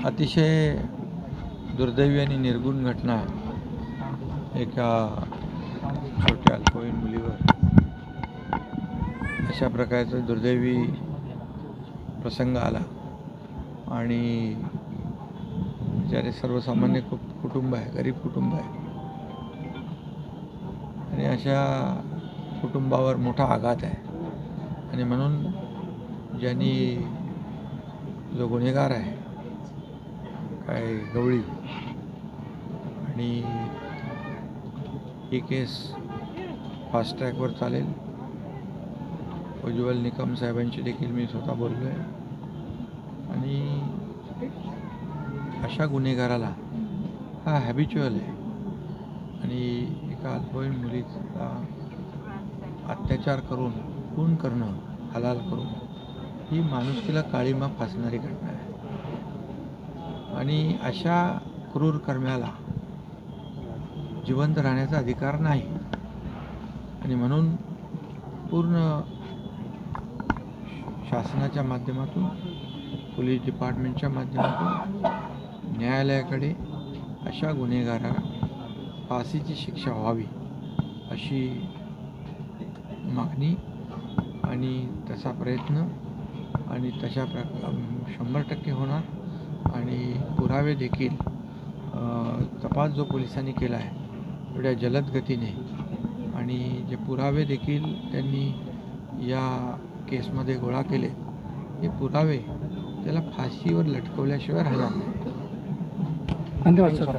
अतिशय दुर्दैवी आणि निर्गुण घटना एका छोट्या अल्पवयीन मुलीवर अशा प्रकारचा दुर्दैवी प्रसंग आला आणि ज्याने सर्वसामान्य कुटुंब आहे, गरीब कुटुंब आहे आणि अशा कुटुंबावर मोठा आघात आहे. आणि म्हणून ज्यांनी जो गुन्हेगार आहे काय गवळी आणि ही केस फास्ट ट्रॅकवर चालेल. उज्ज्वल निकम साहेबांची देखील मी स्वतः बोललो आहे आणि अशा गुन्हेगाराला हा हॅबिच्युअल आहे आणि एका अल्पवयीन मुलीचा अत्याचार करून खून करणं, हलाल करून ही माणुसकीला काळीमा फासणारी घटना आहे आणि अशा क्रूर कर्म्याला जिवंत राहण्याचा अधिकार नाही. आणि म्हणून पूर्ण शासनाच्या माध्यमातून, पोलीस डिपार्टमेंटच्या माध्यमातून न्यायालयाकडे अशा गुन्हेगाराला फाशीची शिक्षा व्हावी अशी मागणी आणि तसा प्रयत्न आणि तशा 100% होणार. आणि पुरावे देखील तपास जो पोलिसांनी केला आहे एवढ्या जलद गतीने आणि जे पुरावे देखील त्यांनी या केसमध्ये गोळा केले, हे पुरावे त्याला फाशीवर लटकवल्याशिवाय राहणार नाही. धन्यवाद सर.